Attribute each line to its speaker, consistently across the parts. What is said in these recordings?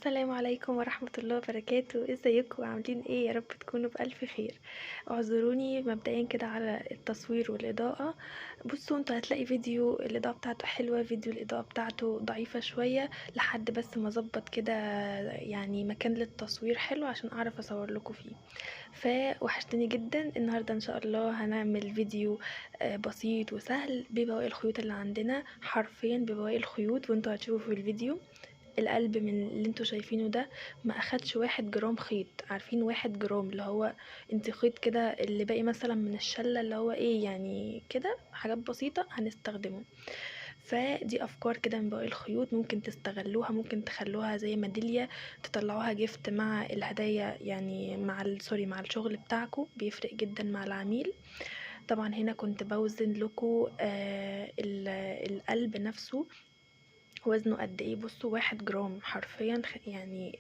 Speaker 1: السلام عليكم ورحمة الله وبركاته. ازيكم عاملين ايه؟ يا رب تكونوا بألف خير. اعذروني مبدئيا كده على التصوير والإضاءة. بصوا انتوا هتلاقي فيديو الإضاءة بتاعته حلوة، فيديو الإضاءة بتاعته ضعيفة شوية لحد بس ما اظبط كده يعني مكان للتصوير حلو عشان اعرف اصور لكم فيه. فوحشتني جدا. النهاردة ان شاء الله هنعمل فيديو بسيط وسهل ببواقي الخيوط اللي عندنا، حرفيا ببواقي الخيوط، وانتوا هتشوفوا في الفيديو. القلب من اللي انتوا شايفينه ده ما اخدش 1 جرام خيط. عارفين 1 جرام اللي هو انت خيط كده اللي باقي مثلا من الشلة، اللي هو ايه يعني كده حاجات بسيطة هنستخدمه. فدي افكار كده من باقي الخيوط ممكن تستغلوها، ممكن تخلوها زي ميدالية، تطلعوها جفت مع الهدايا، يعني مع مع الشغل بتاعكم بيفرق جدا مع العميل. طبعا هنا كنت بوزن لكم القلب نفسه وزنه قد ايه. بصوا 1 جرام حرفيا، يعني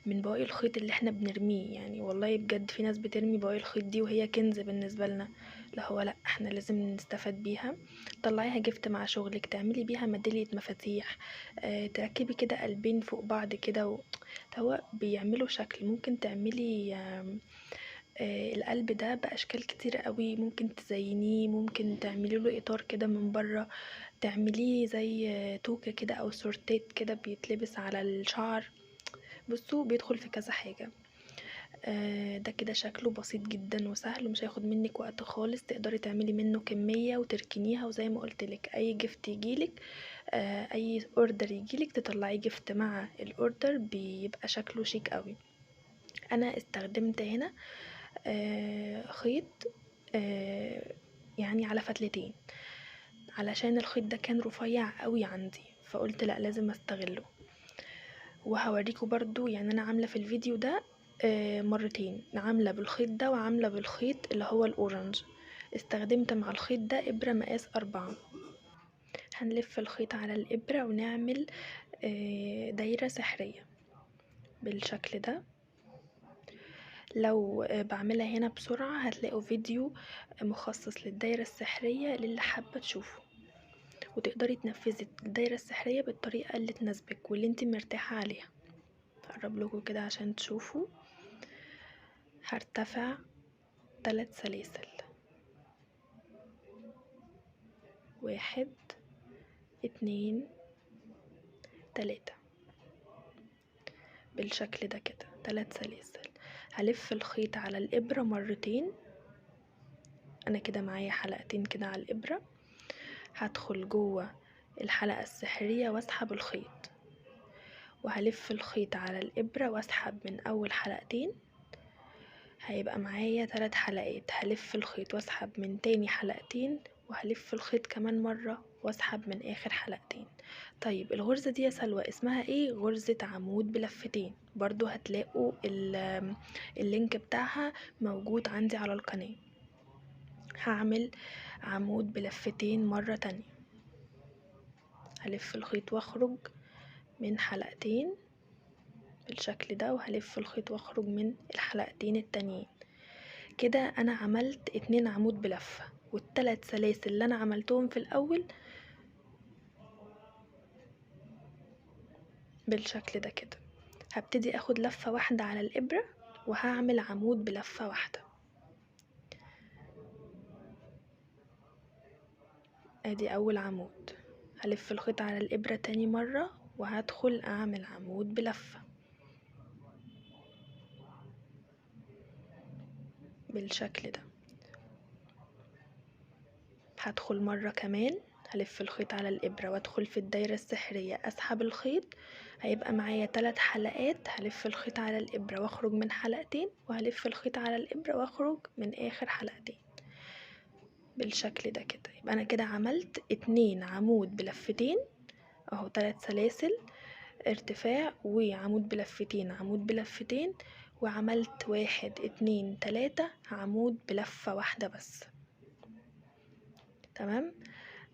Speaker 1: من بواقي الخيط اللي احنا بنرميه. يعني والله بجد في ناس بترمي بواقي الخيط دي وهي كنز بالنسبة لنا، لا هو لا، احنا لازم نستفاد بيها. طلعيها جفت مع شغلك، تعملي بيها ميدالية مفاتيح، تركبي كده قلبين فوق بعض كده هو بيعملوا شكل. ممكن تعملي القلب ده بأشكال كتيرة قوي، ممكن تزينيه، ممكن تعملي له إطار كده من بره، تعمليه زي توكة كده أو سورتيت كده بيتلبس على الشعر. بصوا بيدخل في كذا حاجة. ده كده شكله بسيط جدا وسهل ومش هياخد منك وقت خالص. تقدري تعملي منه كمية وتركنيها، وزي ما قلتلك أي جفت يجيلك، أي اوردر يجيلك تطلعي جفت مع الاوردر بيبقى شكله شيك قوي. أنا استخدمت هنا خيط يعني على فتلتين، علشان الخيط ده كان رفيع قوي عندي، فقلت لا لازم استغله. وهوريكم برضو، يعني انا عامله في الفيديو ده مرتين، عامله بالخيط ده وعامله بالخيط اللي هو الاورنج. استخدمت مع الخيط ده ابره مقاس 4. هنلف الخيط على الابره ونعمل دايره سحريه بالشكل ده. لو بعملها هنا بسرعه هتلاقوا فيديو مخصص للدايره السحريه للي حابه تشوفه، وتقدري تنفذي الدايره السحريه بالطريقه اللي تناسبك واللي انت مرتاحه عليها. هقرب لكم كده عشان تشوفوا. هرتفع 3 سلاسل، 1 2 3 بالشكل ده كده 3 سلاسل. هلف الخيط على الإبرة مرتين، أنا كده معايا حلقتين كده على الإبرة. هدخل جوه الحلقة السحرية واسحب الخيط، وهلف الخيط على الإبرة واسحب من أول حلقتين، هيبقى معايا 3 حلقات. هلف الخيط واسحب من تاني حلقتين، وهلف الخيط كمان مرة واسحب من آخر حلقتين. طيب الغرزة دي يا سلوى اسمها ايه؟ غرزة عمود بلفتين. برضو هتلاقوا اللينك بتاعها موجود عندي على القناة. هعمل عمود بلفتين مرة تانية، هلف الخيط واخرج من حلقتين بالشكل ده، وهلف الخيط واخرج من الحلقتين التانيين. كده انا عملت 2 عمود بلفة، والثلاث سلاسل اللي انا عملتهم في الاول بالشكل ده كده. هبتدي اخد لفة واحدة على الابرة وهعمل عمود بلفة واحدة. ادي اول عمود، هلف الخيط على الابرة تاني مرة وهدخل اعمل عمود بلفة بالشكل ده. هدخل مرة كمان، هلف الخيط على الإبرة وادخل في الدايرة السحرية، أسحب الخيط، هيبقى معايا 3 حلقات. هلف الخيط على الإبرة واخرج من حلقتين، وهلف الخيط على الإبرة واخرج من آخر حلقتين بالشكل ده كده. يبقى أنا كده عملت 2 عمود بلفتين اهو، 3 سلاسل ارتفاع وعمود بلفتين، عمود بلفتين، وعملت 1 2 3 عمود بلفة واحدة بس. تمام.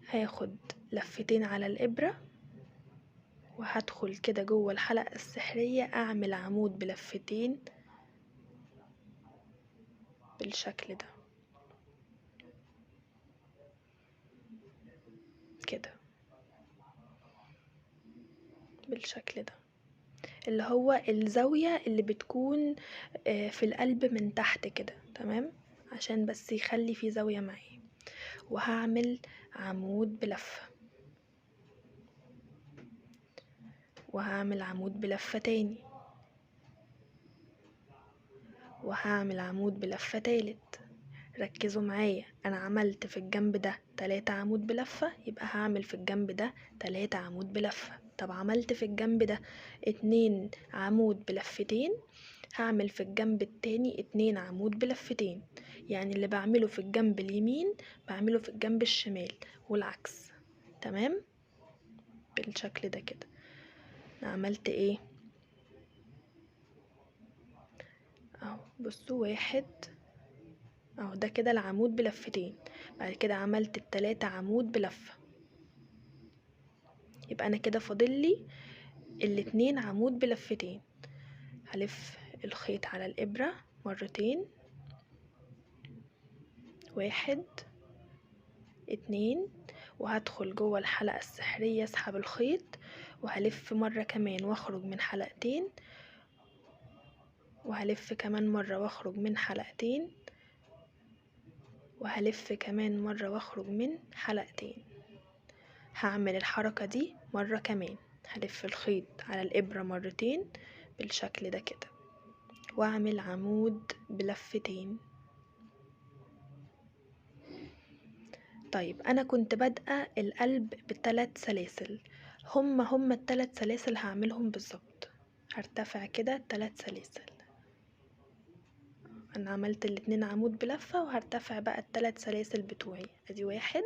Speaker 1: هاخد لفتين على الإبرة وهدخل كده جوه الحلقة السحرية أعمل عمود بلفتين بالشكل ده كده بالشكل ده. اللي هو الزاوية اللي بتكون في القلب من تحت كده، تمام، عشان بس يخلي فيه زاوية معايا. وهعمل عمود بلفة، وهعمل عمود بلفة تاني، وهعمل عمود بلفة تالت. ركزوا معايا، انا عملت في الجنب ده 3 عمود بلفة، يبقى هعمل في الجنب ده 3 عمود بلفة. طب عملت في الجنب ده 2 عمود بلفتين، هعمل في الجنب التاني 2 عمود بلفتين. يعني اللي بعمله في الجنب اليمين بعمله في الجنب الشمال والعكس، تمام، بالشكل ده كده. عملت ايه اهو، بصوا، 1 اهو، ده كده العمود بلفتين. بعد كده عملت ال3 عمود بلفة، يبقى انا كده فاضلي ال2 عمود بلفتين. هلف الخيط على الابرة مرتين، 1 2، وهدخل جوه الحلقة السحرية، اسحب الخيط وهلف مرة كمان واخرج من حلقتين، وهلف كمان مرة واخرج من حلقتين، وهلف كمان مرة واخرج من حلقتين. هعمل الحركة دي مرة كمان، هلف الخيط على الإبرة مرتين بالشكل ده كده، واعمل عمود بلفتين. طيب انا كنت بادئه القلب ب3 سلاسل، هما ال3 سلاسل هعملهم بالظبط. هرتفع كده 3 سلاسل، انا عملت ال2 عمود بلفة، وهرتفع بقى ال3 سلاسل بتوعي. ادي 1،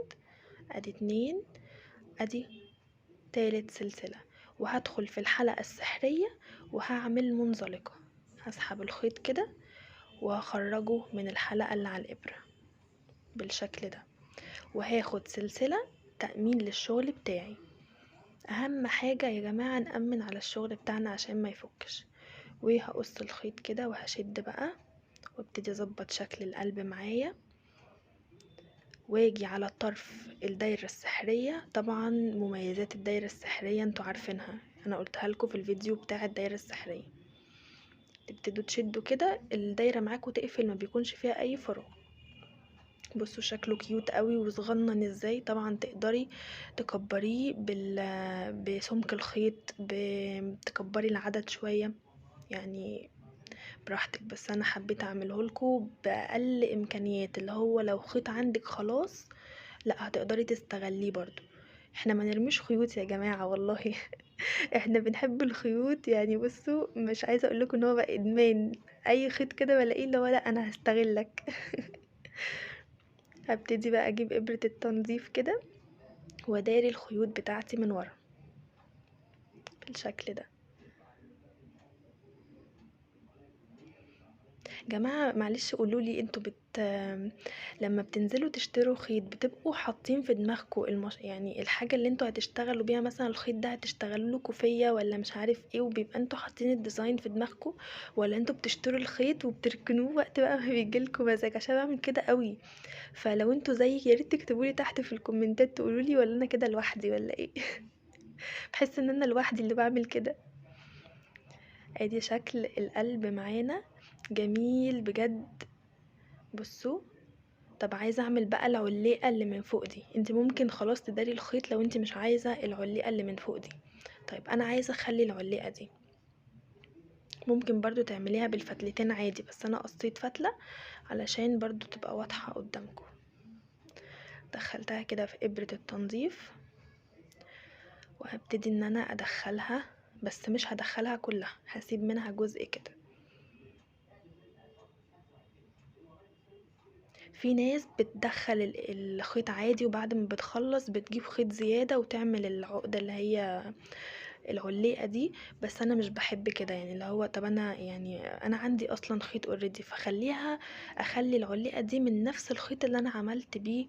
Speaker 1: ادي 2، ادي تالت سلسلة. وهدخل في الحلقة السحرية وهعمل منزلقة، هسحب الخيط كده وهخرجه من الحلقة اللي على الإبرة بالشكل ده، وهاخد سلسلة تأمين للشغل بتاعي. اهم حاجة يا جماعة نأمن على الشغل بتاعنا عشان ما يفكش. وهقص الخيط كده وهشد بقى، وابتدي اظبط شكل القلب معايا، واجي على طرف الدايرة السحرية. طبعا مميزات الدايرة السحرية انتوا عارفينها، انا قلتها لكم في الفيديو بتاع الدايرة السحرية. تبتدوا تشدوا كده الدايرة معاكم تقفل، ما بيكونش فيها اي فراغ. بصوا شكله كيوت قوي وصغنن ازاي. طبعا تقدري تكبريه بسمك الخيط، تكبري العدد شوية يعني براحتك، بس انا حبيت اعمله لكم باقل امكانيات، اللي هو لو خيط عندك خلاص لا هتقدري تستغليه برضو. احنا ما نرميش خيوط يا جماعة والله. احنا بنحب الخيوط يعني. بصوا مش عايزة اقول لكم ان هو بقى ادمان، اي خيط كده بلاقيه اللي هو لا انا هستغلك. هبتدي بقى اجيب ابرة التنظيف كده واداري الخيوط بتاعتي من ورا بالشكل ده. جماعة معلش قولولي انتوا لما بتنزلوا تشتروا خيط بتبقوا حاطين في دماغكم يعني الحاجة اللي انتوا هتشتغلوا بيها، مثلا الخيط ده هتشتغلوا له كوفية ولا مش عارف ايه، وبيبقى انتوا حاطين الديزاين في دماغكم، ولا انتوا بتشتروا الخيط وبتركنوه وقت بقى ما بيجيلكوا مزاج؟ عشان بعمل كده قوي. فلو انتوا زيي يا ريت تكتبولي تحت في الكومنتات تقولولي ولا انا كده لوحدي ولا ايه. بحس ان انا لوحدي اللي بعمل كده. ادي شكل القلب معانا جميل بجد. بصوا. طب عايزه اعمل بقى العليقه اللي من فوق دي، انت ممكن خلاص تداري الخيط لو انت مش عايزه العليقه اللي من فوق دي. طيب انا عايزه اخلي العليقه دي، ممكن برضو تعمليها بالفتلتين عادي، بس انا قصيت فتله علشان برضو تبقى واضحه قدامكم. دخلتها كده في ابره التنظيف، وهبتدي ان انا ادخلها، بس مش هدخلها كلها، هسيب منها جزء كده. في ناس بتدخل الخيط عادي، وبعد ما بتخلص بتجيب خيط زيادة وتعمل العقدة اللي هي العليقة دي، بس انا مش بحب كده يعني. اللي هو طب انا يعني انا عندي اصلا خيط اوريدي، فخليها اخلي العليقة دي من نفس الخيط اللي انا عملت بيه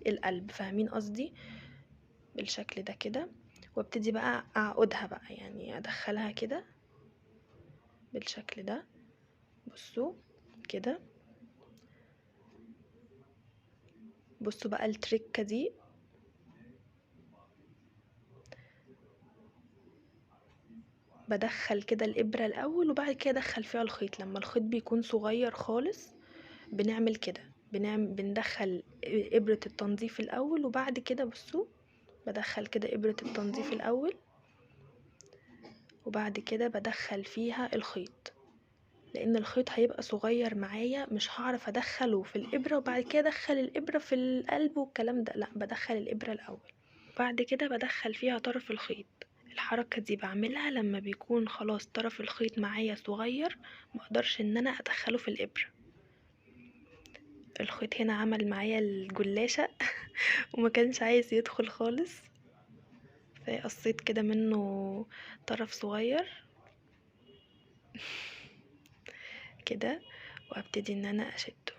Speaker 1: القلب، فاهمين قصدي؟ بالشكل ده كده. وابتدي بقى اعقدها بقى، يعني ادخلها كده بالشكل ده. بصوا كده، بصوا بقى التركة دي. بدخل كده الابرة الاول وبعد كده ادخل فيها الخيط. لما الخيط بيكون صغير خالص بنعمل كده، بندخل ابرة التنظيف الاول وبعد كده بصوا بدخل كده ابرة التنظيف الاول وبعد كده بدخل فيها الخيط، لان الخيط هيبقى صغير معايا مش هعرف ادخله في الابرة وبعد كده ادخل الابرة في القلب والكلام ده، لا بدخل الابرة الاول بعد كده بدخل فيها طرف الخيط. الحركة دي بعملها لما بيكون خلاص طرف الخيط معايا صغير مقدرش ان انا ادخله في الابرة. الخيط هنا عمل معايا الجلاشة وما كانش عايز يدخل خالص، فقصيت كده منه طرف صغير كده وابتدي ان انا اشده.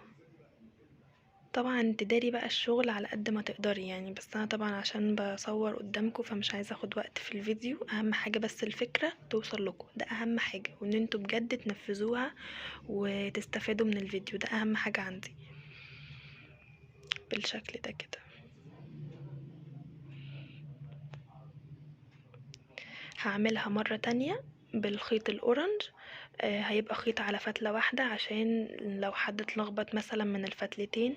Speaker 1: طبعا تداري بقى الشغل على قد ما تقدري يعني، بس انا طبعا عشان بصور قدامكم فمش عايزه اخد وقت في الفيديو. اهم حاجه بس الفكره توصل لكم، ده اهم حاجه، وان انتوا بجد تنفذوها وتستفادوا من الفيديو، ده اهم حاجه عندي. بالشكل ده كده هعملها مرة تانية بالخيط الأورنج. هيبقى خيط على فتلة واحدة عشان لو حد اتلخبط مثلا من الفتلتين،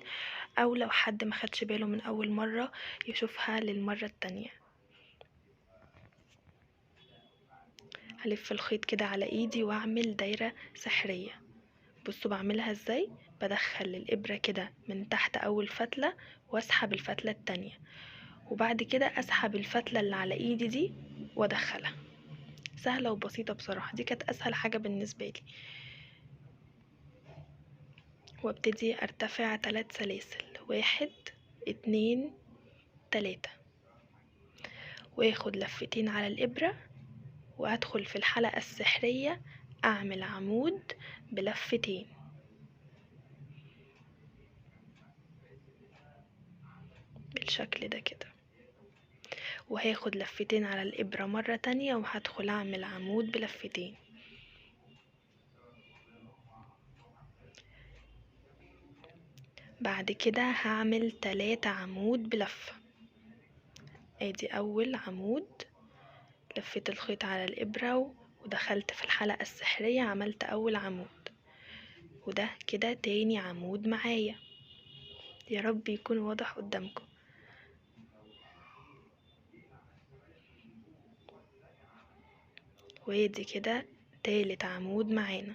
Speaker 1: أو لو حد ما خدش باله من أول مرة يشوفها للمرة التانية. هلف الخيط كده على ايدي واعمل دايرة سحرية. بصوا بعملها ازاي، بدخل الإبرة كده من تحت أول فتلة واسحب الفتلة التانية وبعد كده اسحب الفتلة اللي على ايدي دي وادخلها. سهلة وبسيطة بصراحة، دي كانت اسهل حاجة بالنسبة لي. وابتدي ارتفع 3 سلاسل، 1 2 3، واخد لفتين على الابرة وادخل في الحلقة السحرية اعمل عمود بلفتين بالشكل ده كده، وهاخد لفتين على الابرة مرة تانية وهدخل اعمل عمود بلفتين. بعد كده هعمل 3 عمود بلفة. ادي اول عمود، لفيت الخيط على الابرة ودخلت في الحلقة السحرية عملت اول عمود، وده كده تاني عمود معايا. يا رب يكون واضح قدامكم. وادي كده تالت عمود معانا.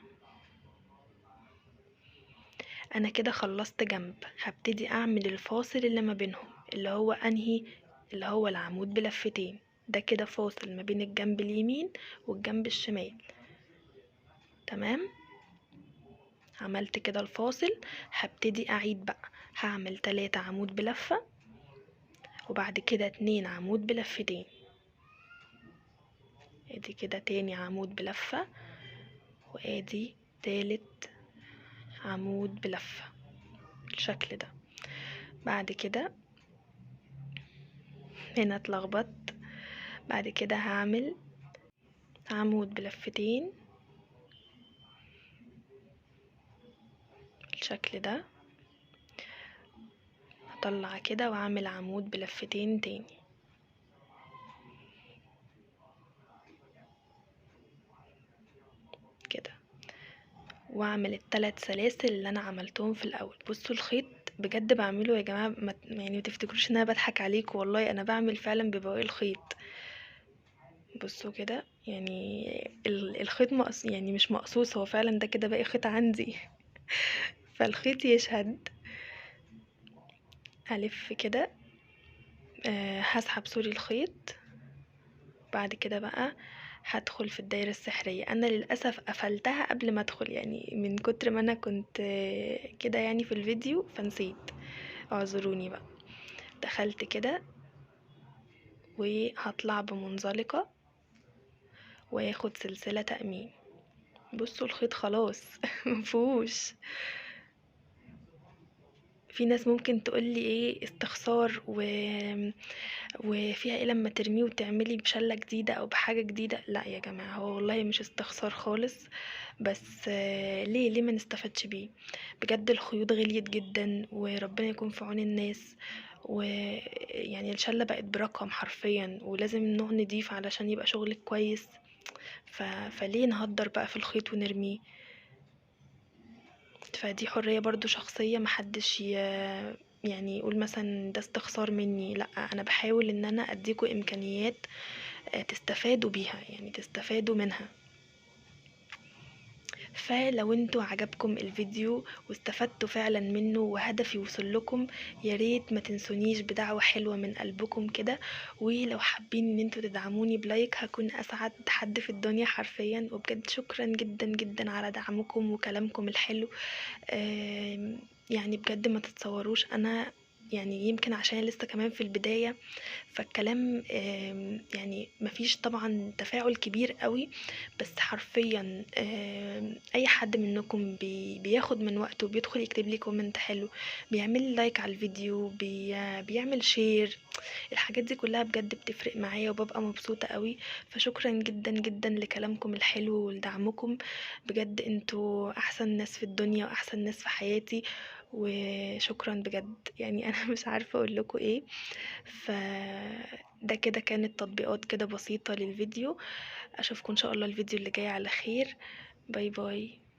Speaker 1: انا كده خلصت جنب، هبتدي اعمل الفاصل اللي ما بينهم اللي هو انهي، اللي هو العمود بلفتين. ده كده فاصل ما بين الجنب اليمين والجنب الشمال. تمام، عملت كده الفاصل. هبتدي اعيد بقى، هعمل 3 عمود بلفة وبعد كده 2 عمود بلفتين. ادي كده تاني عمود بلفة وادي تالت عمود بلفة بالشكل ده. بعد كده هنا اتلخبطت، بعد كده هعمل عمود بلفتين بالشكل ده، هطلع كده واعمل عمود بلفتين تاني كده، واعمل ال3 سلاسل اللي انا عملتهم في الاول. بصوا الخيط بجد بعمله يا جماعه، يعني ما تفتكروش ان انا بضحك عليكم، والله انا بعمل فعلا ببواقي الخيط. بصوا كده يعني الخيط يعني مش مقصوص، هو فعلا ده كده باقي خيط عندي فالخيط يشهد. هلف كده هسحب سوري الخيط. بعد كده بقى هدخل في الدايرة السحرية. انا للأسف قفلتها قبل ما ادخل، يعني من كتر ما انا كنت كده يعني في الفيديو فنسيت، اعذروني بقى. دخلت كده وهطلع بمنزلقة واخد سلسلة تأمين. بصوا الخيط خلاص مفهوش. في ناس ممكن تقولي ايه استخسار وفيها ايه لما ترميه وتعملي بشلة جديدة او بحاجة جديدة. لا يا جماعة، هو والله مش استخسار خالص، بس ليه ما نستفادش بيه؟ بجد الخيوط غليت جدا وربنا يكون في عون الناس، ويعني الشلة بقت برقم حرفيا، ولازم نوع نضيف علشان يبقى شغلك كويس. فليه نهدر بقى في الخيط ونرميه؟ فدي حرية برضو شخصية، محدش يعني يقول مثلا ده استخسار مني. لا، انا بحاول ان انا اديكوا امكانيات تستفادوا بيها، يعني تستفادوا منها. فلو انتوا عجبكم الفيديو واستفدتوا فعلا منه وهدفي وصل لكم، ياريت ما تنسونيش بدعوة حلوة من قلبكم كده. ولو حابين ان انتوا تدعموني بلايك هكون اسعد حد في الدنيا حرفيا. وبجد شكرا جدا جدا على دعمكم وكلامكم الحلو. يعني بجد ما تتصوروش، انا يعني يمكن عشان لسه كمان في البداية، فالكلام يعني مفيش طبعا تفاعل كبير قوي. بس حرفيا اي حد منكم بياخد من وقته، بيدخل يكتب لي كومنت حلو، بيعمل لايك على الفيديو، بيعمل شير، الحاجات دي كلها بجد بتفرق معايا وببقى مبسوطة قوي. فشكرا جدا جدا لكلامكم الحلو ولدعمكم. بجد انتوا احسن ناس في الدنيا واحسن ناس في حياتي. وشكرا بجد، يعني انا مش عارفة اقول لكم ايه. ف ده كده كانت تطبيقات كده بسيطة للفيديو. اشوفكم ان شاء الله الفيديو اللي جاي على خير. باي باي.